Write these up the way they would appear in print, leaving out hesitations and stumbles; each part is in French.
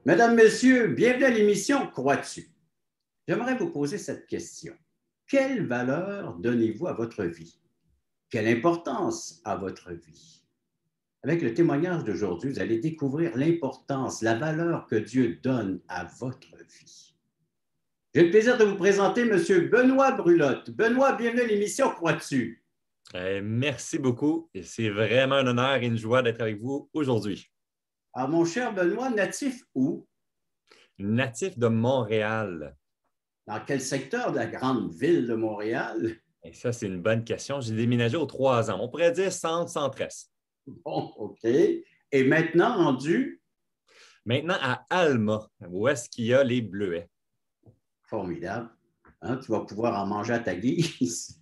Mesdames, Messieurs, bienvenue à l'émission Crois-tu? J'aimerais vous poser cette question. Quelle valeur donnez-vous à votre vie? Quelle importance à votre vie? Avec le témoignage d'aujourd'hui, vous allez découvrir l'importance, la valeur que Dieu donne à votre vie. J'ai le plaisir de vous présenter M. Benoît Brulotte. Benoît, bienvenue à l'émission Crois-tu? Merci beaucoup. Et c'est vraiment un honneur et une joie d'être avec vous aujourd'hui. Alors, mon cher Benoît, natif où? Natif de Montréal. Dans quel secteur de la grande ville de Montréal? Et ça, c'est une bonne question. J'ai déménagé aux 3 ans. On pourrait dire centre-centre-est. Bon, OK. Et maintenant rendu? Maintenant, à Alma, où est-ce qu'il y a les bleuets? Formidable. Hein, tu vas pouvoir en manger à ta guise.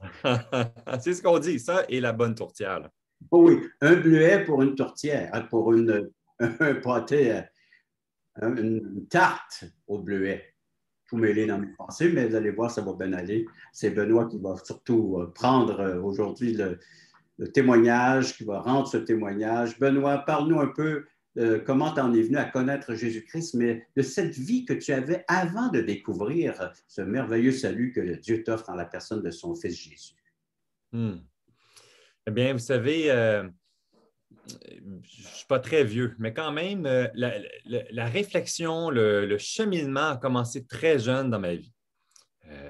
C'est ce qu'on dit, ça et la bonne tourtière. Là. Oh oui, un bleuet pour une tourtière, hein, pour un pâté, une tarte au bleuet. Tout mêlé dans mes pensées, mais vous allez voir, ça va bien aller. C'est Benoît qui va surtout prendre aujourd'hui le témoignage, qui va rendre ce témoignage. Benoît, parle-nous un peu comment tu en es venu à connaître Jésus-Christ, mais de cette vie que tu avais avant de découvrir ce merveilleux salut que Dieu t'offre en la personne de son Fils Jésus. Hmm. Eh bien, vous savez, je ne suis pas très vieux, mais quand même, la réflexion, le cheminement a commencé très jeune dans ma vie.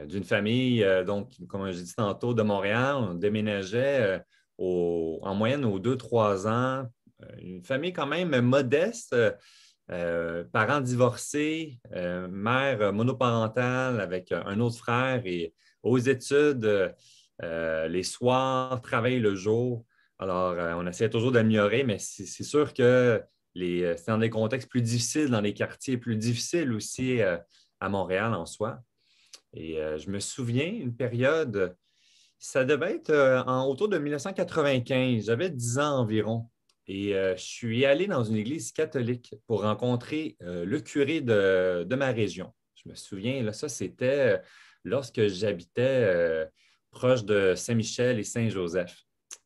D'une famille, donc, comme j'ai dit tantôt, de Montréal. On déménageait en moyenne aux 2, 3 ans. Une famille quand même modeste, parents divorcés, mère monoparentale avec un autre frère et aux études, les soirs, travail le jour. Alors, on essayait toujours d'améliorer, mais c'est sûr que c'est dans des contextes plus difficiles, dans des quartiers plus difficiles aussi à Montréal en soi. Et je me souviens, une période, ça devait être autour de 1995, j'avais 10 ans environ. Et je suis allé dans une église catholique pour rencontrer le curé de ma région. Je me souviens, là, ça, c'était lorsque j'habitais proche de Saint-Michel et Saint-Joseph.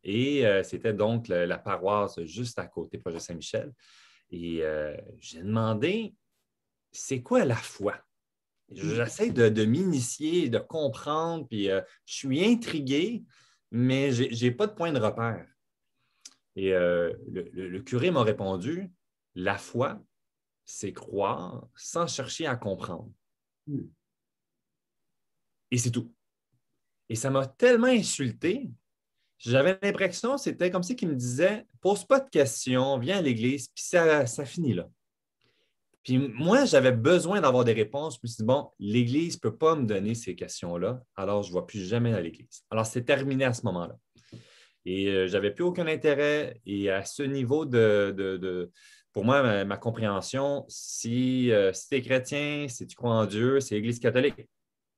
Et c'était donc la paroisse juste à côté, proche de Saint-Michel. Et j'ai demandé, c'est quoi la foi? J'essaie de m'initier, de comprendre, puis je suis intrigué, mais je n'ai pas de point de repère. Et le curé m'a répondu, la foi, c'est croire sans chercher à comprendre. Et c'est tout. Et ça m'a tellement insulté, j'avais l'impression, c'était comme si qu'il me disait, pose pas de questions, viens à l'église, puis ça finit là. Puis moi, j'avais besoin d'avoir des réponses. Je me suis dit, bon, l'Église ne peut pas me donner ces questions-là, alors je ne vais plus jamais à l'Église. Alors, c'est terminé à ce moment-là. Et je n'avais plus aucun intérêt. Et à ce niveau pour moi, ma compréhension, si tu es chrétien, si tu crois en Dieu, c'est l'Église catholique.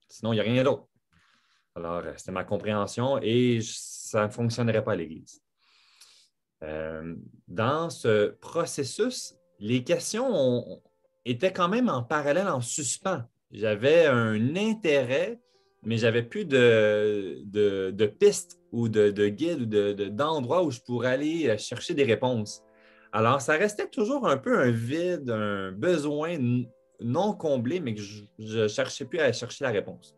Sinon, il n'y a rien d'autre. Alors, c'était ma compréhension et ça ne fonctionnerait pas à l'Église. Dans ce processus, les questions étaient quand même en parallèle, en suspens. J'avais un intérêt, mais je n'avais plus de pistes ou de guides ou d'endroits où je pourrais aller chercher des réponses. Alors, ça restait toujours un peu un vide, un besoin non comblé, mais que je ne cherchais plus à chercher la réponse.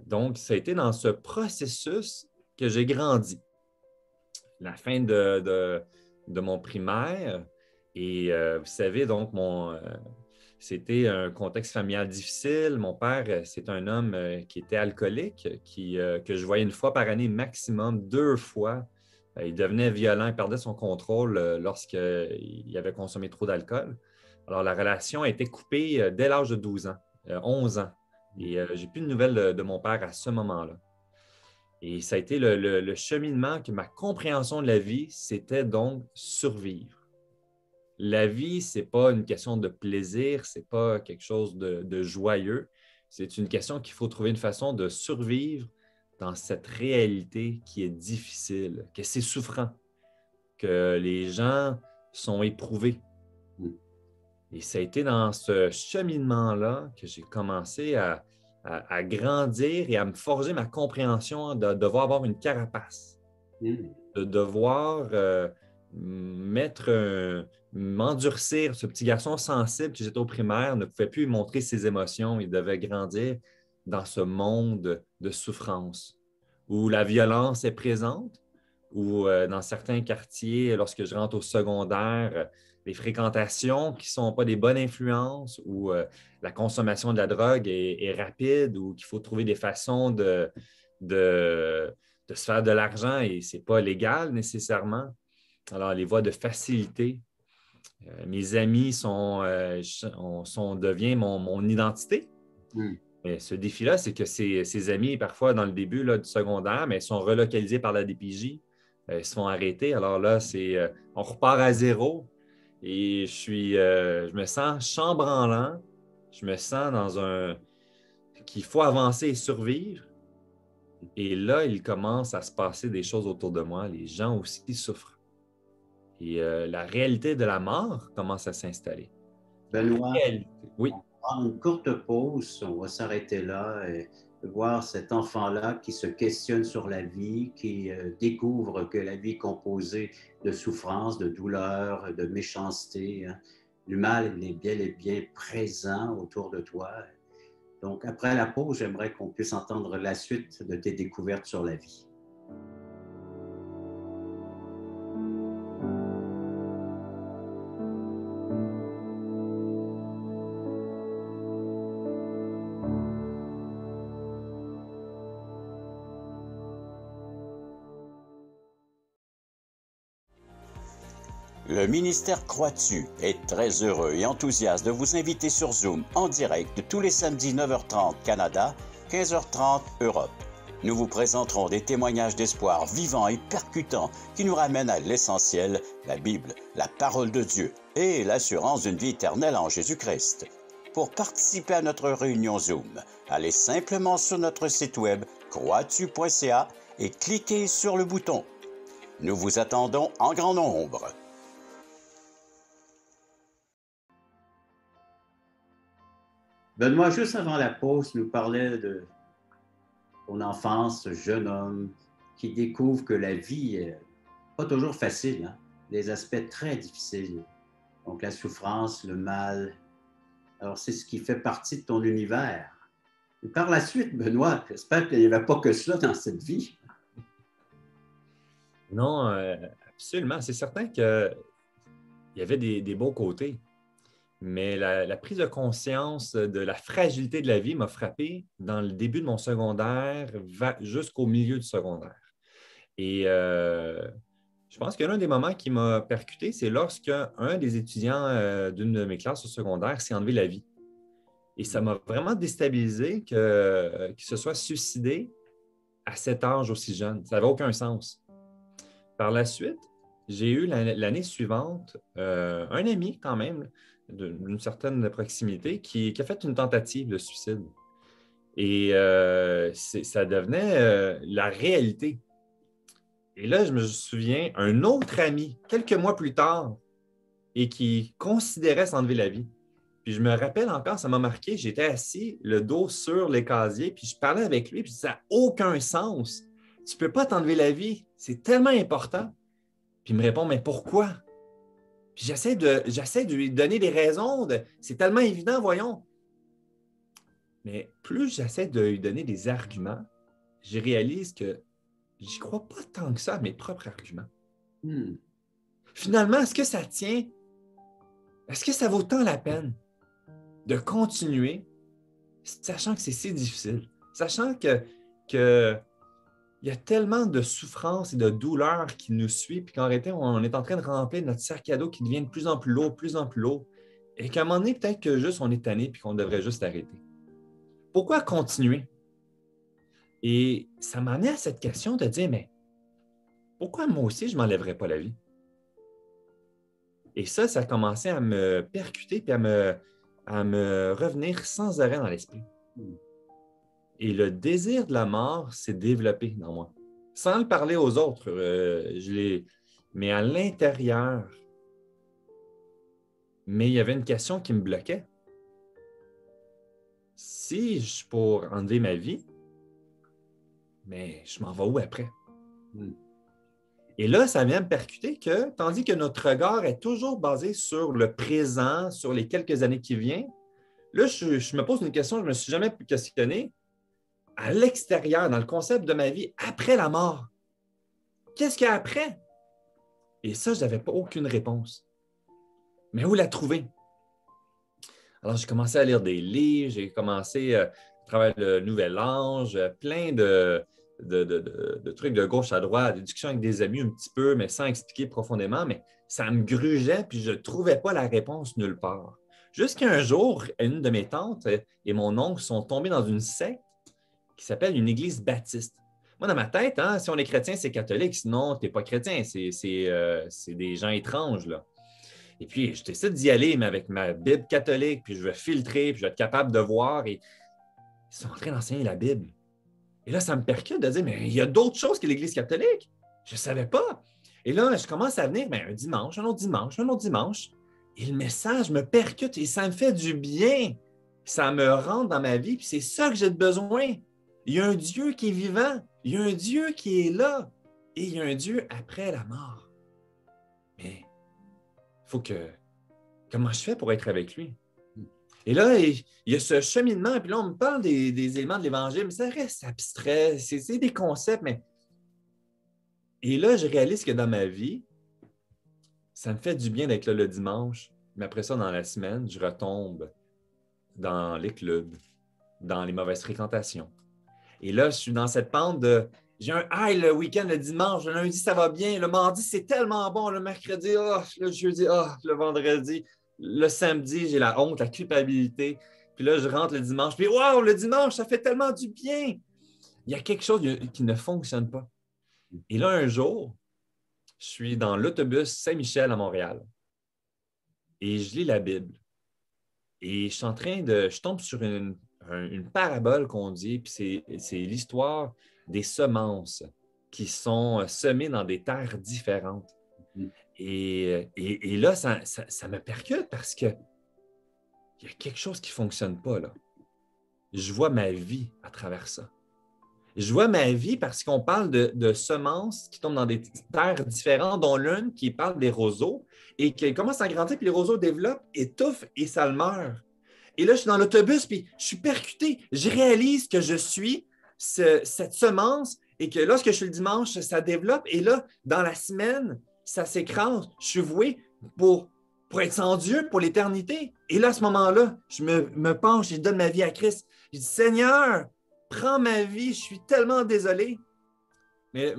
Donc, ça a été dans ce processus que j'ai grandi. La fin de mon primaire. Et vous savez, donc, c'était un contexte familial difficile. Mon père, c'est un homme qui était alcoolique, que je voyais une fois par année, maximum 2 fois. Il devenait violent, il perdait son contrôle lorsqu'il avait consommé trop d'alcool. Alors, la relation a été coupée dès l'âge de 12 ans, 11 ans. Et j'ai plus de nouvelles de mon père à ce moment-là. Et ça a été le cheminement que ma compréhension de la vie, c'était donc survivre. La vie, ce n'est pas une question de plaisir, ce n'est pas quelque chose de joyeux. C'est une question qu'il faut trouver une façon de survivre dans cette réalité qui est difficile, que c'est souffrant, que les gens sont éprouvés. Et ça a été dans ce cheminement-là que j'ai commencé à grandir et à me forger ma compréhension de devoir avoir une carapace, de devoir m'endurcir. Ce petit garçon sensible que j'étais au primaire ne pouvait plus montrer ses émotions. Il devait grandir dans ce monde de souffrance où la violence est présente, où dans certains quartiers, lorsque je rentre au secondaire, les fréquentations qui ne sont pas des bonnes influences, où la consommation de la drogue est rapide, ou qu'il faut trouver des façons de, de se faire de l'argent et ce n'est pas légal nécessairement. Alors, les voies de facilité. Mes amis deviennent mon identité. Mais ce défi-là, c'est que ces amis, parfois dans le début là, du secondaire, mais sont relocalisés par la DPJ, ils se font arrêter. Alors là, on repart à zéro et je me sens chambranlant. Je me sens qu'il faut avancer et survivre. Et là, il commence à se passer des choses autour de moi. Les gens aussi souffrent. Et la réalité de la mort commence à s'installer. Benoît, oui. on prend une courte pause, on va s'arrêter là et voir cet enfant-là qui se questionne sur la vie, qui découvre que la vie est composée de souffrance, de douleur, de méchanceté. Hein. Du mal, il est bel et bien présent autour de toi. Donc, après la pause, j'aimerais qu'on puisse entendre la suite de tes découvertes sur la vie. Le ministère Croix-Dessus est très heureux et enthousiaste de vous inviter sur Zoom en direct tous les samedis 9h30 Canada, 15h30 Europe. Nous vous présenterons des témoignages d'espoir vivants et percutants qui nous ramènent à l'essentiel, la Bible, la parole de Dieu et l'assurance d'une vie éternelle en Jésus-Christ. Pour participer à notre réunion Zoom, allez simplement sur notre site web croixdessus.ca et cliquez sur le bouton. Nous vous attendons en grand nombre. Benoît, juste avant la pause, nous parlais de ton enfance, ce jeune homme qui découvre que la vie n'est pas toujours facile, hein? Des aspects très difficiles. Donc la souffrance, le mal. Alors c'est ce qui fait partie de ton univers. Et par la suite, Benoît, j'espère qu'il n'y avait pas que ça dans cette vie. Non, absolument. C'est certain qu'il y avait des beaux côtés. Mais la prise de conscience de la fragilité de la vie m'a frappé dans le début de mon secondaire jusqu'au milieu du secondaire. Et je pense que l'un des moments qui m'a percuté, c'est lorsque un des étudiants d'une de mes classes au secondaire s'est enlevé la vie. Et ça m'a vraiment déstabilisé qu'il se soit suicidé à cet âge aussi jeune. Ça n'avait aucun sens. Par la suite, j'ai eu l'année suivante un ami quand même, d'une certaine proximité, qui a fait une tentative de suicide. Et ça devenait la réalité. Et là, je me souviens, un autre ami, quelques mois plus tard, et qui considérait s'enlever la vie. Puis je me rappelle encore, ça m'a marqué, j'étais assis, le dos sur les casiers, puis je parlais avec lui, puis ça n'a aucun sens. Tu ne peux pas t'enlever la vie, c'est tellement important. Puis il me répond, mais pourquoi? Puis j'essaie de lui donner des raisons, c'est tellement évident, voyons. Mais plus j'essaie de lui donner des arguments, je réalise que j'y crois pas tant que ça à mes propres arguments. Finalement, est-ce que ça tient? Est-ce que ça vaut tant la peine de continuer, sachant que c'est si difficile, sachant que il y a tellement de souffrance et de douleur qui nous suit, puis qu'en réalité, on est en train de remplir notre sac à dos qui devient de plus en plus lourd, de plus en plus lourd, et qu'à un moment donné, peut-être que juste on est tanné puis qu'on devrait juste arrêter. Pourquoi continuer? Et ça m'a amené à cette question de dire, mais pourquoi moi aussi, je ne m'enlèverais pas la vie? Et ça a commencé à me percuter puis à me revenir sans arrêt dans l'esprit. Et le désir de la mort s'est développé dans moi. Sans le parler aux autres, mais à l'intérieur. Mais il y avait une question qui me bloquait. Si je suis pour enlever ma vie, mais je m'en vais où après? Et là, ça vient me percuter que, tandis que notre regard est toujours basé sur le présent, sur les quelques années qui viennent, là, je me pose une question, je ne me suis jamais questionné. À l'extérieur, dans le concept de ma vie, après la mort, qu'est-ce qu'il y a après? Et ça, je n'avais pas aucune réponse. Mais où la trouver? Alors, j'ai commencé à lire des livres, j'ai commencé à travers le Nouvel Ange, plein de trucs de gauche à droite, des discussions avec des amis un petit peu, mais sans expliquer profondément, mais ça me grugeait, puis je ne trouvais pas la réponse nulle part. Jusqu'à un jour, une de mes tantes et mon oncle sont tombés dans une secte qui s'appelle une église baptiste. Moi, dans ma tête, hein, si on est chrétien, c'est catholique, sinon, tu n'es pas chrétien, c'est des gens étranges, là. Et puis, je décide d'y aller, mais avec ma Bible catholique, puis je vais filtrer, puis je vais être capable de voir, et ils sont en train d'enseigner la Bible. Et là, ça me percute de dire, mais il y a d'autres choses que l'Église catholique. Je ne savais pas. Et là, je commence à venir, un dimanche, un autre dimanche, un autre dimanche. Et le message me percute et ça me fait du bien. Ça me rentre dans ma vie, puis c'est ça que j'ai besoin. Il y a un Dieu qui est vivant. Il y a un Dieu qui est là. Et il y a un Dieu après la mort. Mais il faut que... Comment je fais pour être avec lui? Et là, il y a ce cheminement, puis là, on me parle des éléments de l'Évangile, mais ça reste abstrait, c'est des concepts, mais... Et là, je réalise que dans ma vie, ça me fait du bien d'être là le dimanche, mais après ça, dans la semaine, je retombe dans les clubs, dans les mauvaises fréquentations. Et là, je suis dans cette pente de... J'ai un high le week-end, le dimanche, le lundi, ça va bien, le mardi, c'est tellement bon, le mercredi, le jeudi, le vendredi... Le samedi, j'ai la honte, la culpabilité. Puis là, je rentre le dimanche. Puis, waouh, le dimanche, ça fait tellement du bien. Il y a quelque chose qui ne fonctionne pas. Et là, un jour, je suis dans l'autobus Saint-Michel à Montréal. Et je lis la Bible. Et je tombe sur une parabole qu'on dit, puis c'est l'histoire des semences qui sont semées dans des terres différentes. Et là, ça me percute parce qu'il y a quelque chose qui ne fonctionne pas, là. Je vois ma vie à travers ça. Je vois ma vie parce qu'on parle de semences qui tombent dans des terres différentes, dont l'une qui parle des roseaux et qui commence à grandir, puis les roseaux développent, étouffent et ça le meurt. Et là, je suis dans l'autobus, puis je suis percuté. Je réalise que je suis cette semence et que lorsque je suis le dimanche, ça développe. Et là, dans la semaine, ça s'écrase. Je suis voué pour être sans Dieu pour l'éternité. Et là, à ce moment-là, je me penche et je donne ma vie à Christ. Je dis, Seigneur, prends ma vie, je suis tellement désolé. Mais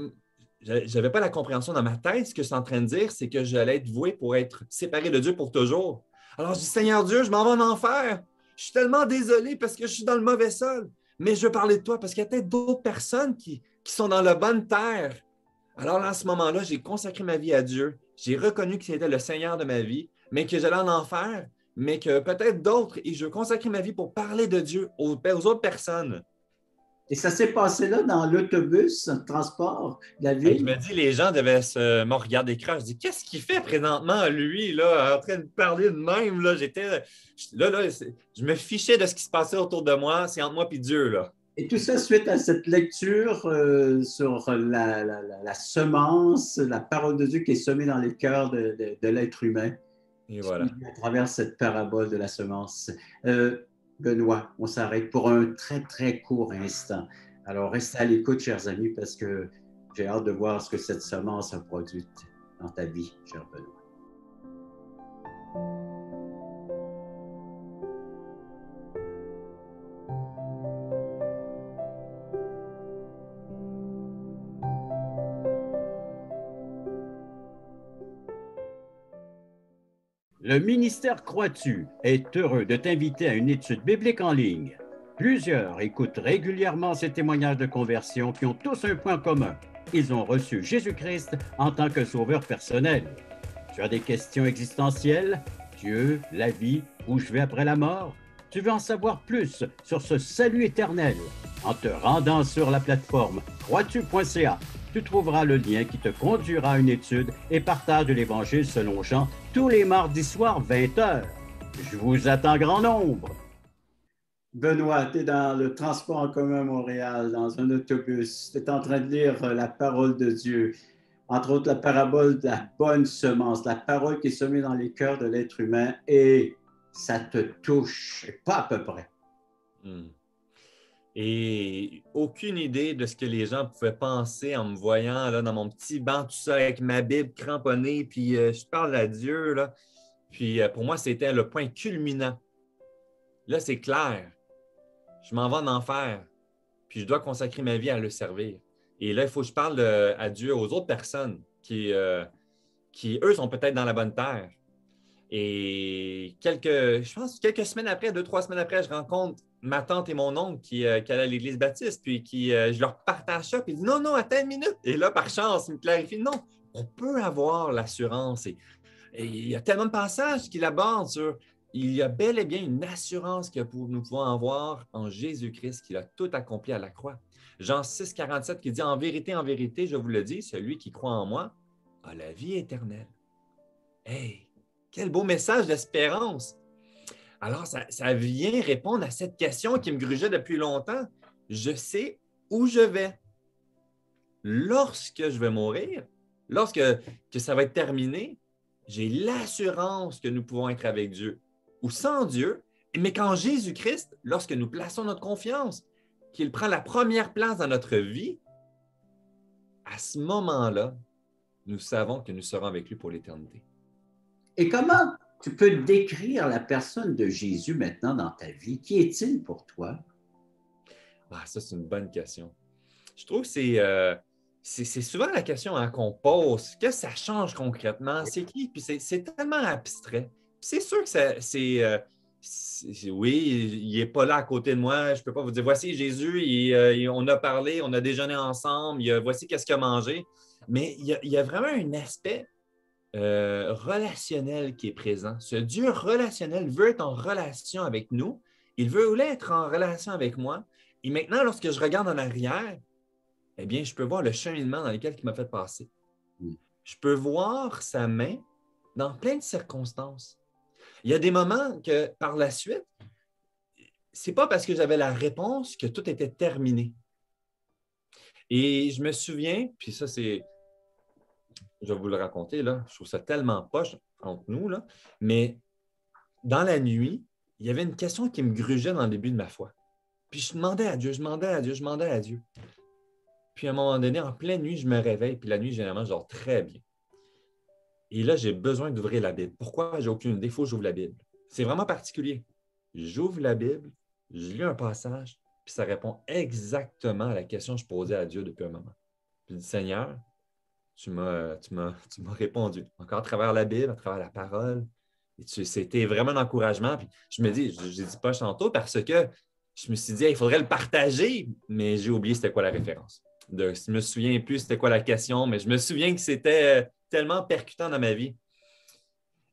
je n'avais pas la compréhension dans ma tête. Ce que je suis en train de dire, c'est que j'allais être voué pour être séparé de Dieu pour toujours. Alors, je dis, Seigneur Dieu, je m'en vais en enfer. Je suis tellement désolé parce que je suis dans le mauvais sol. Mais je veux parler de toi parce qu'il y a peut-être d'autres personnes qui sont dans la bonne terre. Alors, là, à ce moment-là, j'ai consacré ma vie à Dieu. J'ai reconnu qu'il était le Seigneur de ma vie, mais que j'allais en enfer, mais que peut-être d'autres, et je veux consacrer ma vie pour parler de Dieu aux autres personnes. Et ça s'est passé là dans l'autobus, le transport de la ville? Et je me dis, les gens devaient me regarder crash. Je dis, qu'est-ce qu'il fait présentement, lui, là, en train de parler de même? Là, je me fichais de ce qui se passait autour de moi. C'est entre moi et Dieu, là. Et tout ça suite à cette lecture sur la semence, la parole de Dieu qui est semée dans les cœurs de l'être humain. Et voilà. À travers cette parabole de la semence. Benoît, on s'arrête pour un très, très court instant. Alors, restez à l'écoute, chers amis, parce que j'ai hâte de voir ce que cette semence a produit dans ta vie, cher Benoît. Le ministère Crois-tu est heureux de t'inviter à une étude biblique en ligne. Plusieurs écoutent régulièrement ces témoignages de conversion qui ont tous un point commun. Ils ont reçu Jésus-Christ en tant que sauveur personnel. Tu as des questions existentielles? Dieu, la vie, où je vais après la mort? Tu veux en savoir plus sur ce salut éternel? En te rendant sur la plateforme croistu.ca, tu trouveras le lien qui te conduira à une étude et partage de l'Évangile selon Jean tous les mardis soirs 20h. Je vous attends grand nombre. Benoît, tu es dans le transport en commun à Montréal, dans un autobus. Tu es en train de lire la parole de Dieu. Entre autres, la parabole de la bonne semence, la parole qui est semée dans les cœurs de l'être humain, et ça te touche, pas à peu près. Et aucune idée de ce que les gens pouvaient penser en me voyant là, dans mon petit banc, tout ça, avec ma Bible cramponnée, puis je parle à Dieu. Là. Puis pour moi, c'était le point culminant. Là, c'est clair. Je m'en vais en enfer, puis je dois consacrer ma vie à le servir. Et là, il faut que je parle à Dieu, aux autres personnes qui eux, sont peut-être dans la bonne terre. Et je pense quelques semaines après, 2-3 semaines après, je rencontre ma tante et mon oncle qui allaient à l'église baptiste, puis je leur partage ça, puis ils disent non, non, attends une minute. Et là, par chance, ils me clarifient non, on peut avoir l'assurance. Et il y a tellement de passages qui l'abordent sur il y a bel et bien une assurance que nous pouvons avoir en Jésus-Christ qui a tout accompli à la croix. Jean 6, 47 qui dit en vérité, je vous le dis, celui qui croit en moi a la vie éternelle. Hey! Quel beau message d'espérance! Alors, ça vient répondre à cette question qui me grugeait depuis longtemps. Je sais où je vais. Lorsque je vais mourir, lorsque ça va être terminé, j'ai l'assurance que nous pouvons être avec Dieu ou sans Dieu, mais qu'en Jésus-Christ, lorsque nous plaçons notre confiance, qu'il prend la première place dans notre vie, à ce moment-là, nous savons que nous serons avec lui pour l'éternité. Et comment tu peux décrire la personne de Jésus maintenant dans ta vie? Qui est-il pour toi? Ah, ça, c'est une bonne question. Je trouve que c'est souvent la question qu'on pose. Qu'est-ce que ça change concrètement? C'est qui? Puis c'est tellement abstrait. C'est sûr que oui, il n'est pas là à côté de moi. Je ne peux pas vous dire, voici Jésus, on a parlé, on a déjeuné ensemble, voici qu'est-ce qu'il a mangé. Mais il y a vraiment un aspect relationnel qui est présent. Ce Dieu relationnel veut être en relation avec nous. Il veut être en relation avec moi. Et maintenant, lorsque je regarde en arrière, eh bien, je peux voir le cheminement dans lequel il m'a fait passer. Je peux voir sa main dans plein de circonstances. Il y a des moments que, par la suite, ce n'est pas parce que j'avais la réponse que tout était terminé. Et je me souviens, puis ça, je vais vous le raconter, là. Je trouve ça tellement poche entre nous, là. Mais dans la nuit, il y avait une question qui me grugeait dans le début de ma foi. Puis je demandais à Dieu. Puis à un moment donné, en pleine nuit, je me réveille. Puis la nuit, généralement, je dors très bien. Et là, j'ai besoin d'ouvrir la Bible. Pourquoi? J'ai aucune idée. Il faut que j'ouvre la Bible. C'est vraiment particulier. J'ouvre la Bible, je lis un passage, puis ça répond exactement à la question que je posais à Dieu depuis un moment. Puis je dis, Seigneur, tu m'as répondu. Encore à travers la Bible, à travers la parole. C'était vraiment un encouragement. Puis je me dis, je ne dis pas tantôt parce que je me suis dit, il faudrait le partager, mais j'ai oublié c'était quoi la référence. Je ne me souviens plus c'était quoi la question, mais je me souviens que c'était tellement percutant dans ma vie.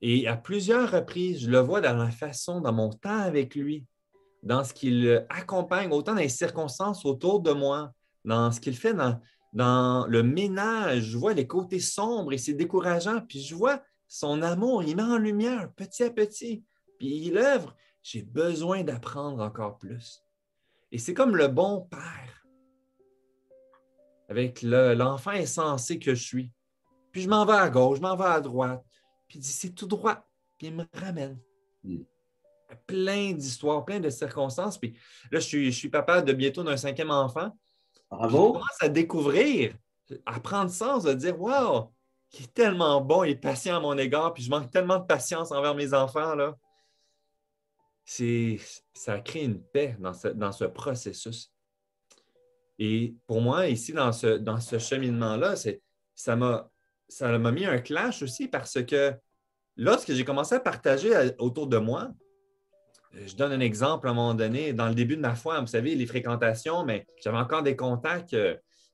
Et à plusieurs reprises, je le vois dans la façon, dans mon temps avec lui, dans ce qu'il accompagne, autant dans les circonstances autour de moi, dans ce qu'il fait dans le ménage. Je vois les côtés sombres et c'est décourageant. Puis je vois son amour, il met en lumière petit à petit. Puis il œuvre. J'ai besoin d'apprendre encore plus. Et c'est comme le bon père avec l'enfant insensé que je suis. Puis je m'en vais à gauche, je m'en vais à droite. Puis il dit, c'est tout droit. Puis il me ramène. Plein d'histoires, plein de circonstances. Puis là, je suis papa de bientôt d'un 5e enfant. Bravo. Je commence à découvrir, à prendre sens, à dire, wow, il est tellement bon et patient à mon égard. Puis je manque tellement de patience envers mes enfants, là. Ça crée une paix dans ce processus. Et pour moi, ici, dans ce cheminement-là, ça m'a mis un clash aussi parce que lorsque j'ai commencé à partager autour de moi, je donne un exemple à un moment donné, dans le début de ma foi, vous savez, les fréquentations, mais j'avais encore des contacts.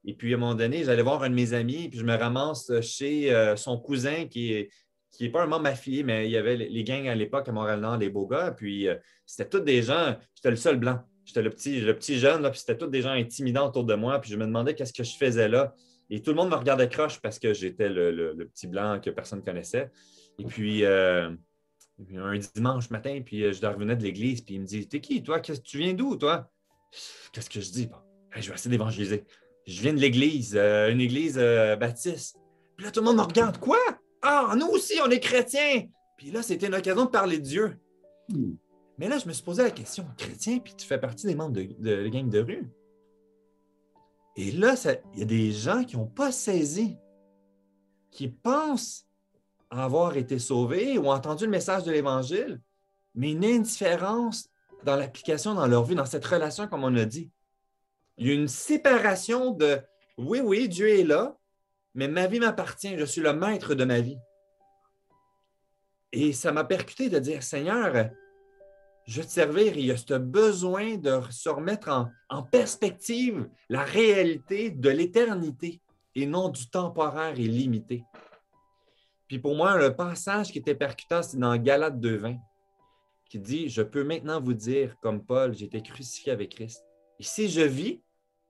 Et puis, à un moment donné, j'allais voir un de mes amis, puis je me ramasse chez son cousin qui n'est pas un membre affilié, mais il y avait les gangs à l'époque à Montréal-Nord, les beaux gars. Puis, c'était tous des gens, j'étais le seul blanc. J'étais le petit jeune, là, puis c'était tous des gens intimidants autour de moi. Puis, je me demandais qu'est-ce que je faisais là. Et tout le monde me regardait croche parce que j'étais le petit blanc que personne ne connaissait. Et puis, un dimanche matin, puis je revenais de l'église, puis il me dit, t'es qui, toi? Tu viens d'où, toi? Qu'est-ce que je dis? Bon, je vais essayer d'évangéliser. Je viens de l'église, une église baptiste. Puis là, tout le monde me regarde. Quoi? Ah, nous aussi, on est chrétiens. Puis là, c'était une occasion de parler de Dieu. Mais là, je me suis posé la question, chrétien, puis tu fais partie des membres de la gang de rue. Et là, il y a des gens qui n'ont pas saisi, qui pensent avoir été sauvés ou entendu le message de l'Évangile, mais une indifférence dans l'application, dans leur vie, dans cette relation, comme on a dit. Il y a une séparation de « oui, oui, Dieu est là, mais ma vie m'appartient, je suis le maître de ma vie. » Et ça m'a percuté de dire « Seigneur, je veux te servir. » Il y a ce besoin de se remettre en perspective la réalité de l'éternité et non du temporaire et limité. Puis pour moi, le passage qui était percutant, c'est dans Galates 2:20, qui dit « Je peux maintenant vous dire, comme Paul, j'ai été crucifié avec Christ. Et si je vis,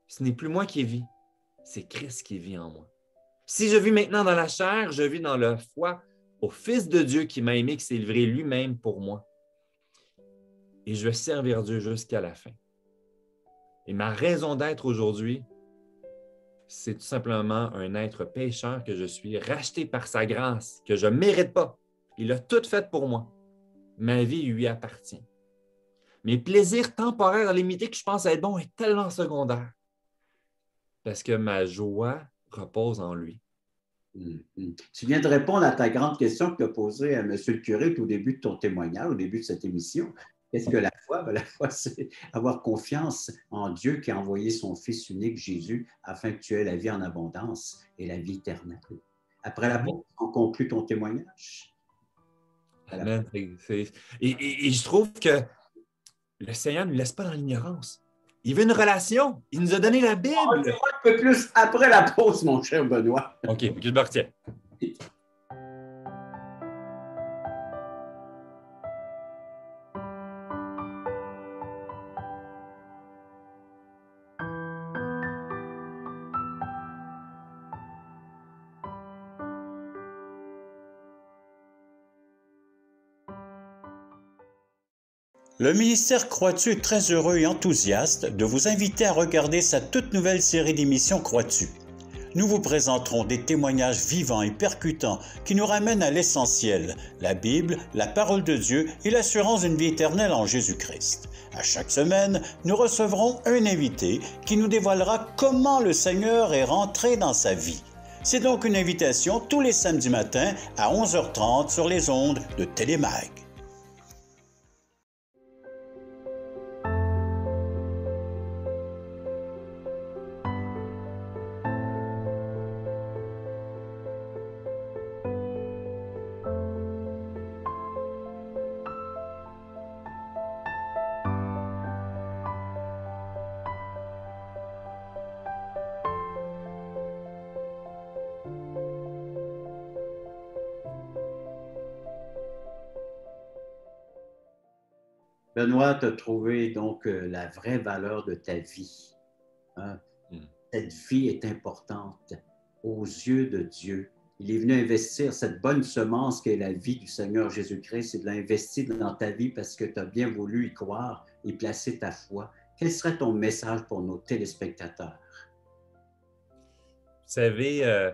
ce n'est plus moi qui vis, c'est Christ qui vit en moi. Si je vis maintenant dans la chair, je vis dans la foi au Fils de Dieu qui m'a aimé, qui s'est livré lui-même pour moi. Et je vais servir Dieu jusqu'à la fin. Et ma raison d'être aujourd'hui, c'est tout simplement un être pécheur que je suis, racheté par sa grâce, que je ne mérite pas. Il a tout fait pour moi. Ma vie lui appartient. Mes plaisirs temporaires limités que je pense être bons est tellement secondaire. Parce que ma joie repose en lui. Tu viens de répondre à ta grande question que tu as posée à M. le curé au début de ton témoignage, au début de cette émission. Qu'est-ce que la foi? Ben, la foi, c'est avoir confiance en Dieu qui a envoyé son Fils unique, Jésus, afin que tu aies la vie en abondance et la vie éternelle. Après la pause, on conclut ton témoignage. Amen. Et je trouve que le Seigneur ne nous laisse pas dans l'ignorance. Il veut une relation. Il nous a donné la Bible. On va un peu plus après la pause, mon cher Benoît. OK, je me retiens. Le ministère Croix-Tu est très heureux et enthousiaste de vous inviter à regarder sa toute nouvelle série d'émissions Croix-Tu. Nous vous présenterons des témoignages vivants et percutants qui nous ramènent à l'essentiel, la Bible, la parole de Dieu et l'assurance d'une vie éternelle en Jésus-Christ. À chaque semaine, nous recevrons un invité qui nous dévoilera comment le Seigneur est rentré dans sa vie. C'est donc une invitation tous les samedis matins à 11h30 sur les ondes de Télémag. Benoît, tu as trouvé donc la vraie valeur de ta vie. Hein? Cette vie est importante aux yeux de Dieu. Il est venu investir cette bonne semence qu'est la vie du Seigneur Jésus-Christ. Il l'a investi dans ta vie parce que tu as bien voulu y croire et placer ta foi. Quel serait ton message pour nos téléspectateurs? Vous savez,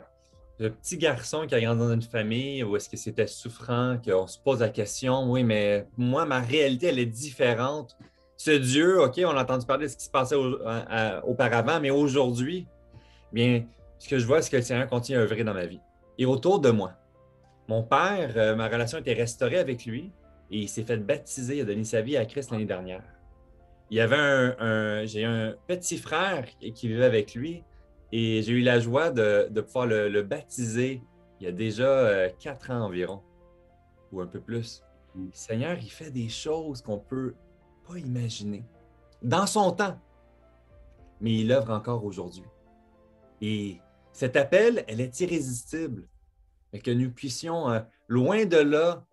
le petit garçon qui a grandi dans une famille où est-ce que c'était souffrant, qu'on se pose la question, oui, mais moi, ma réalité, elle est différente. Ce Dieu, OK, on a entendu parler de ce qui se passait auparavant, mais aujourd'hui, bien, ce que je vois, c'est que le Seigneur continue à œuvrer dans ma vie. Et autour de moi, mon père, ma relation a été restaurée avec lui et il s'est fait baptiser, il a donné sa vie à Christ l'année dernière. Il y avait j'ai un petit frère qui vivait avec lui. Et j'ai eu la joie de pouvoir le baptiser il y a déjà 4 ans environ, ou un peu plus. Le Seigneur, il fait des choses qu'on ne peut pas imaginer. Dans son temps, mais il œuvre encore aujourd'hui. Et cet appel, elle est irrésistible. Et que nous puissions, loin de là,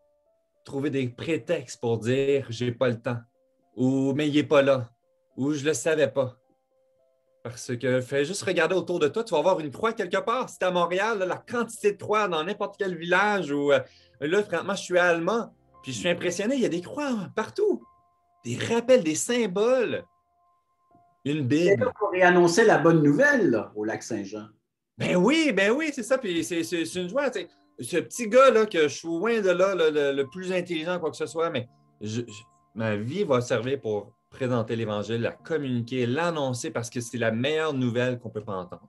trouver des prétextes pour dire « j'ai pas le temps » ou « mais il n'est pas là » ou « je ne le savais pas ». Parce que fais juste regarder autour de toi, tu vas avoir une croix quelque part. Si tu es à Montréal, là, la quantité de croix dans n'importe quel village ou là, franchement, je suis à Allemand, puis je suis impressionné, il y a des croix partout. Des rappels, des symboles. Une Bible. C'est là pour réannoncer la bonne nouvelle là, au Lac-Saint-Jean. Ben oui, c'est ça. Puis c'est une joie. Tu sais. Ce petit gars-là, que je suis loin de là, le plus intelligent, quoi que ce soit, mais ma vie va servir pour présenter l'Évangile, la communiquer, l'annoncer, parce que c'est la meilleure nouvelle qu'on ne peut pas entendre.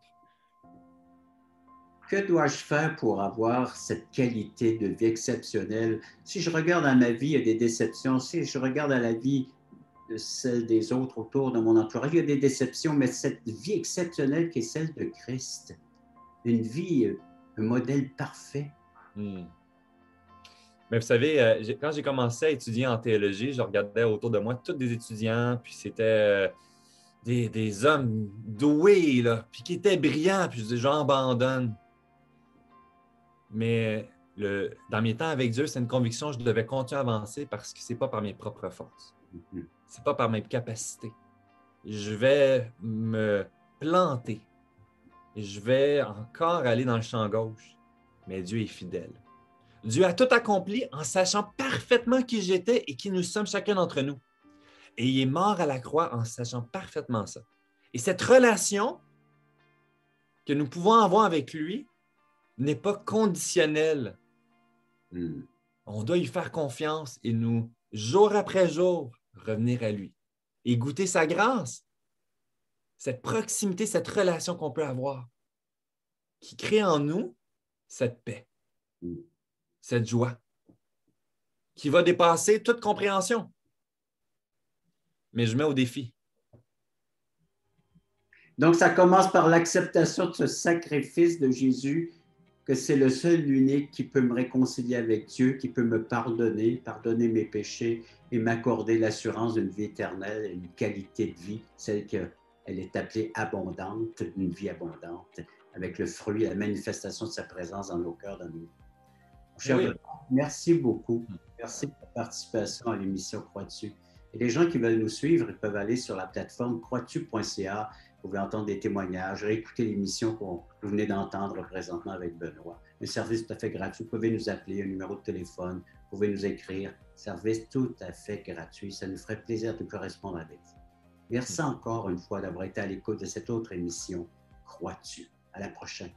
Que dois-je faire pour avoir cette qualité de vie exceptionnelle? Si je regarde à ma vie, il y a des déceptions. Si je regarde à la vie de celle des autres autour de mon entourage, il y a des déceptions, mais cette vie exceptionnelle qui est celle de Christ, une vie, un modèle parfait. Mais vous savez, quand j'ai commencé à étudier en théologie, je regardais autour de moi tous des étudiants, puis c'était des hommes doués, là, puis qui étaient brillants, puis je disais, j'abandonne. Mais dans mes temps avec Dieu, c'est une conviction que je devais continuer à avancer parce que ce n'est pas par mes propres forces. Ce n'est pas par mes capacités. Je vais me planter. Je vais encore aller dans le champ gauche. Mais Dieu est fidèle. Dieu a tout accompli en sachant parfaitement qui j'étais et qui nous sommes chacun d'entre nous. Et il est mort à la croix en sachant parfaitement ça. Et cette relation que nous pouvons avoir avec lui n'est pas conditionnelle. On doit lui faire confiance et nous, jour après jour, revenir à lui et goûter sa grâce, cette proximité, cette relation qu'on peut avoir, qui crée en nous cette paix, cette joie, qui va dépasser toute compréhension. Mais je mets au défi. Donc, ça commence par l'acceptation de ce sacrifice de Jésus, que c'est le seul, l'unique qui peut me réconcilier avec Dieu, qui peut me pardonner mes péchés et m'accorder l'assurance d'une vie éternelle, une qualité de vie, celle qu'elle est appelée abondante, une vie abondante, avec le fruit, la manifestation de sa présence dans nos cœurs, dans nous. Cher Benoît, merci beaucoup. Merci pour ta participation à l'émission Crois-tu. Et les gens qui veulent nous suivre, ils peuvent aller sur la plateforme crois-tu.ca. Vous pouvez entendre des témoignages, réécouter l'émission que vous venez d'entendre présentement avec Benoît. Un service tout à fait gratuit. Vous pouvez nous appeler, un numéro de téléphone, vous pouvez nous écrire. Service tout à fait gratuit. Ça nous ferait plaisir de correspondre avec vous. Merci encore une fois d'avoir été à l'écoute de cette autre émission Crois-tu. À la prochaine.